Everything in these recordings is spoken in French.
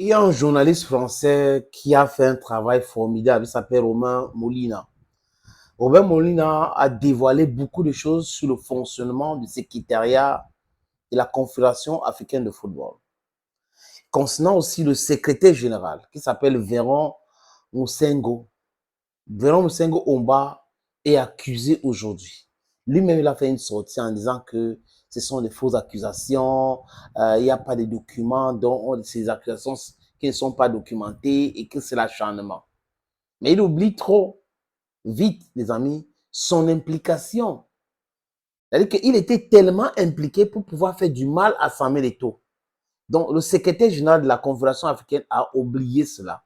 Il y a un journaliste français qui a fait un travail formidable, il s'appelle Romain Molina. Robert Molina a dévoilé beaucoup de choses sur le fonctionnement du secrétariat de la Confédération africaine de football. Concernant aussi le secrétaire général qui s'appelle Véron Moussengo. Véron Moussengo Omba est accusé aujourd'hui. Lui-même, il a fait une sortie en disant que ce sont des fausses accusations, il n'y a pas de documents, dont ces accusations qui ne sont pas documentées et que c'est l'acharnement. Mais il oublie trop vite, les amis, son implication. C'est-à-dire qu'il était tellement impliqué pour pouvoir faire du mal à Samuel Eto'o. Donc, le secrétaire général de la Confédération africaine a oublié cela.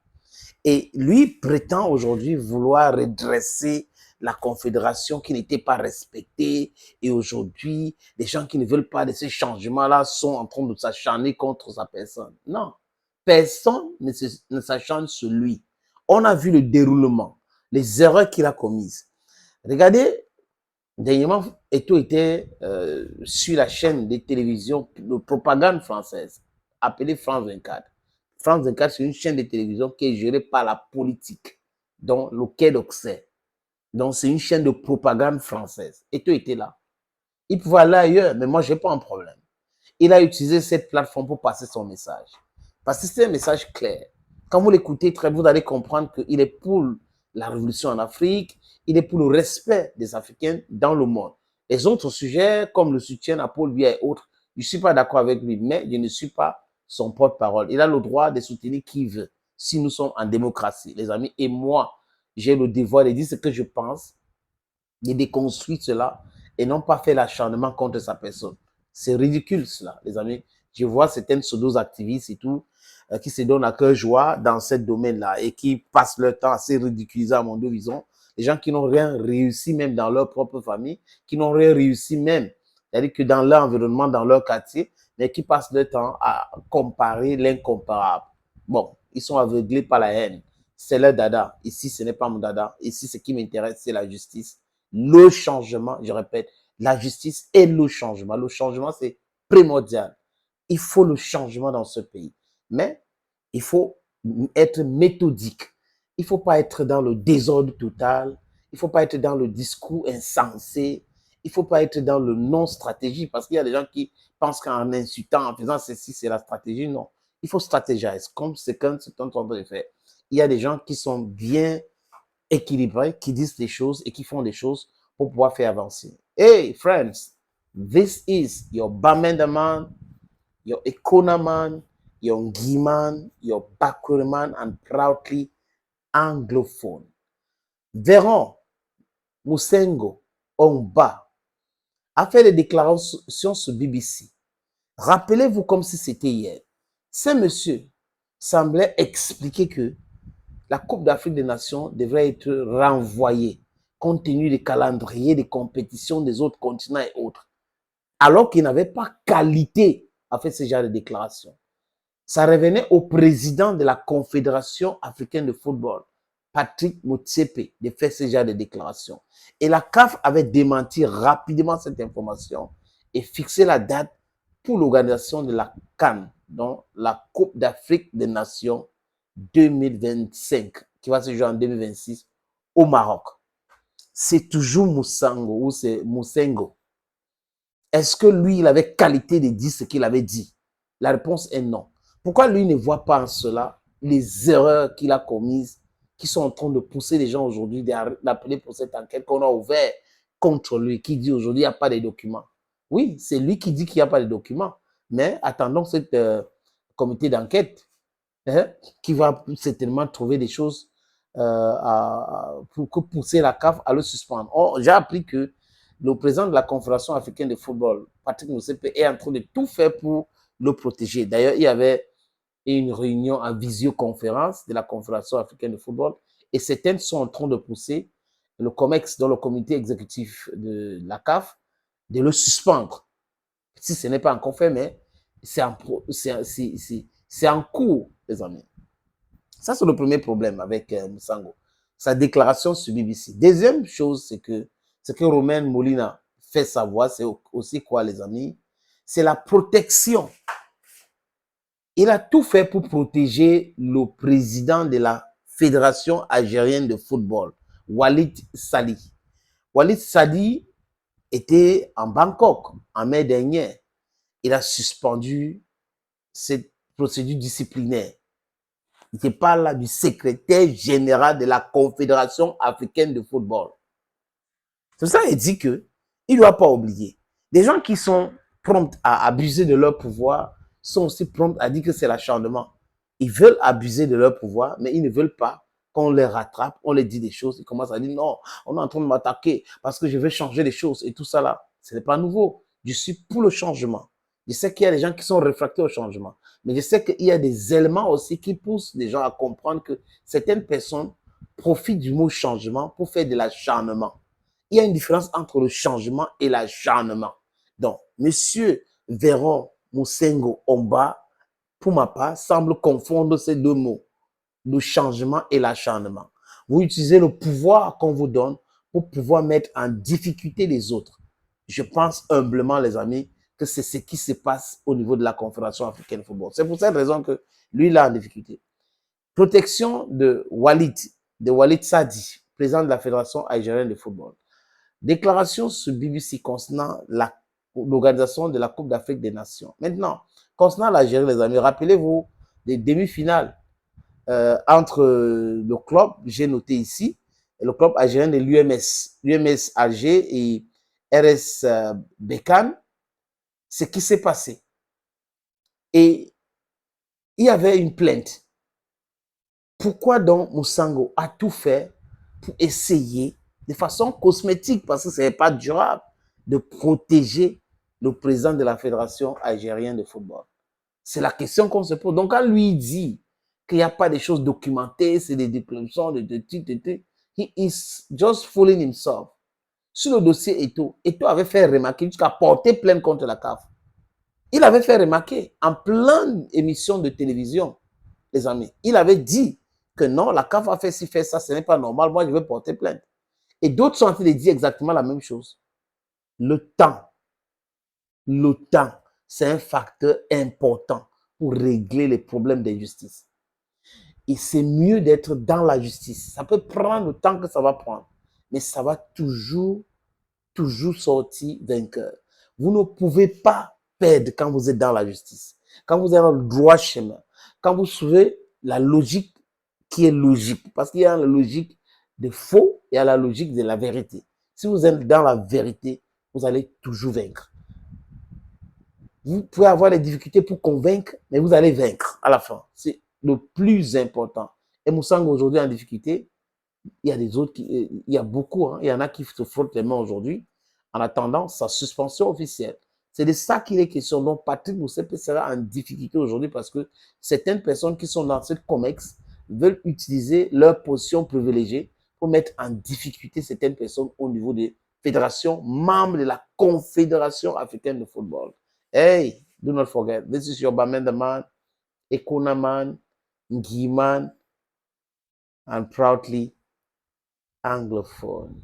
Et lui prétend aujourd'hui vouloir redresser la confédération qui n'était pas respectée. Et aujourd'hui, les gens qui ne veulent pas de ces changements-là sont en train de s'acharner contre sa personne. Non, personne ne s'acharne sur lui. On a vu le déroulement, les erreurs qu'il a commises. Regardez, dernièrement, Eto'o était sur la chaîne de télévision de propagande française, appelée France 24. France 24, c'est une chaîne de télévision qui est gérée par la politique, dont le Quai d'Orsay. Donc, c'est une chaîne de propagande française. Eto'o était là. Il pouvait aller ailleurs, mais moi, je n'ai pas un problème. Il a utilisé cette plateforme pour passer son message. Parce que c'est un message clair. Quand vous l'écoutez très bien, vous allez comprendre qu'il est pour la révolution en Afrique, il est pour le respect des Africains dans le monde. Les autres sujets, comme le soutien à Paul Biya et autres, je ne suis pas d'accord avec lui, mais je ne suis pas son porte-parole. Il a le droit de soutenir qui veut, si nous sommes en démocratie, les amis. Et moi, j'ai le devoir de dire ce que je pense, de déconstruire cela et non pas faire l'acharnement contre sa personne. C'est ridicule cela, les amis. Je vois certaines pseudo-activistes et tout qui se donnent à cœur joie dans ce domaine-là et qui passent leur temps à se ridiculiser à mon deux vision. Les gens qui n'ont rien réussi même dans leur propre famille, qui n'ont rien réussi même, c'est-à-dire que dans leur environnement, dans leur quartier, mais qui passent leur temps à comparer l'incomparable. Bon, ils sont aveuglés par la haine. C'est leur dada. Ici, ce n'est pas mon dada. Ici, ce qui m'intéresse, c'est la justice. Le changement, je répète, la justice et le changement. Le changement, c'est primordial. Il faut le changement dans ce pays. Mais il faut être méthodique. Il ne faut pas être dans le désordre total. Il ne faut pas être dans le discours insensé. Il ne faut pas être dans le non-stratégie parce qu'il y a des gens qui pensent qu'en insultant, en faisant ceci, c'est la stratégie. Non. Il faut stratégiser comme c'est quand c'est en train de faire. Il y a des gens qui sont bien équilibrés, qui disent des choses et qui font des choses pour pouvoir faire avancer. Hey, friends, this is your Bamenda man, your Ekona man, your Ngi man, your Bakure man, and proudly anglophone. Véron Moussengo Omba a fait des déclarations sur BBC. Rappelez-vous comme si c'était hier. Ce monsieur semblait expliquer que la Coupe d'Afrique des Nations devrait être renvoyée compte tenu des calendriers des compétitions des autres continents et autres, alors qu'il n'avait pas qualité à faire ce genre de déclaration. Ça revenait au président de la Confédération africaine de football, Patrick Motsepe, de faire ce genre de déclaration. Et la CAF avait démenti rapidement cette information et fixé la date pour l'organisation de la CAN, donc la Coupe d'Afrique des Nations 2025, qui va se jouer en 2026 au Maroc. C'est toujours Moussango ou c'est Moussengo. Est-ce que lui, il avait qualité de dire ce qu'il avait dit? La réponse est non. Pourquoi lui ne voit pas en cela les erreurs qu'il a commises, qui sont en train de pousser les gens aujourd'hui d'appeler pour cette enquête qu'on a ouverte contre lui, qui dit aujourd'hui il n'y a pas de documents? Oui, c'est lui qui dit qu'il n'y a pas de documents. Mais attendons cette comité d'enquête hein, qui va certainement trouver des choses pour pousser la CAF à le suspendre. J'ai appris que le président de la Confédération africaine de football, Patrick Motsepe, est en train de tout faire pour le protéger. D'ailleurs, il y avait une réunion en visioconférence de la Confédération africaine de football et certaines sont en train de pousser le COMEX, dans le comité exécutif de la CAF, de le suspendre. Si ce n'est pas encore fait, mais c'est en cours, les amis. Ça, c'est le premier problème avec Moussango. Sa déclaration sur BBC. Deuxième chose, c'est que ce que Romain Molina fait savoir, c'est aussi quoi, les amis? C'est la protection Il a tout fait pour protéger le président de la Fédération algérienne de football, Walid Sali. Walid Sali était en Bangkok en mai dernier. Il a suspendu cette procédure disciplinaire. Il n'était pas là du secrétaire général de la Confédération africaine de football. C'est ça qu'il dit que il ne doit pas oublier. Les gens qui sont prompts à abuser de leur pouvoir sont aussi prompts à dire que c'est l'acharnement. Ils veulent abuser de leur pouvoir, mais ils ne veulent pas qu'on les rattrape, on les dit des choses, ils commencent à dire non, on est en train de m'attaquer parce que je veux changer les choses et tout ça là. Ce n'est pas nouveau. Je suis pour le changement. Je sais qu'il y a des gens qui sont réfractaires au changement, mais je sais qu'il y a des éléments aussi qui poussent les gens à comprendre que certaines personnes profitent du mot changement pour faire de l'acharnement. Il y a une différence entre le changement et l'acharnement. Donc, Monsieur Véron Moussengo Omba, pour ma part, semble confondre ces deux mots, le changement et l'acharnement. Vous utilisez le pouvoir qu'on vous donne pour pouvoir mettre en difficulté les autres. Je pense humblement, les amis, que c'est ce qui se passe au niveau de la Confédération africaine de football. C'est pour cette raison que lui, il est en difficulté. Protection de Walid Sadi, président de la Fédération algérienne de football. Déclaration sur BBC concernant l'organisation de la Coupe d'Afrique des Nations. Maintenant, concernant l'Algérie, les amis, rappelez-vous des demi-finales entre le club, j'ai noté ici, le club algérien de l'UMS Alger et RS Berkane, ce qui s'est passé. Et il y avait une plainte. Pourquoi donc Moussango a tout fait pour essayer de façon cosmétique, parce que ce n'est pas durable, de protéger le président de la Fédération algérienne de football? C'est la question qu'on se pose. Donc, quand lui dit qu'il n'y a pas de choses documentées, c'est des déclarations, he is just fooling himself. Sur le dossier Eto'o, Eto'o avait fait remarquer jusqu'à porter plainte contre la CAF. Il avait fait remarquer en pleine émission de télévision, les amis, il avait dit que non, la CAF a fait ci, fait ça, ce n'est pas normal, moi je vais porter plainte. Et d'autres sont en train de dire exactement la même chose. Le temps, c'est un facteur important pour régler les problèmes d'injustice. Et c'est mieux d'être dans la justice. Ça peut prendre le temps que ça va prendre, mais ça va toujours sortir vainqueur. Vous ne pouvez pas perdre quand vous êtes dans la justice, quand vous êtes dans le droit chemin, quand vous suivez la logique qui est logique. Parce qu'il y a la logique de faux et la logique de la vérité. Si vous êtes dans la vérité, vous allez toujours vaincre. Vous pouvez avoir des difficultés pour convaincre, mais vous allez vaincre à la fin. C'est le plus important. Et Moussango aujourd'hui en difficulté, il y a des autres il y a beaucoup, il y en a qui se frottent les mains aujourd'hui en attendant sa suspension officielle. C'est de ça qu'il est question. Donc, Patrick Motsepe sera en difficulté aujourd'hui parce que certaines personnes qui sont dans cette COMEX veulent utiliser leur position privilégiée pour mettre en difficulté certaines personnes au niveau des fédérations membres de la Confédération africaine de football. Hey, do not forget, this is your Bamenda man, Ekuna man, Ngi man, and proudly anglophone.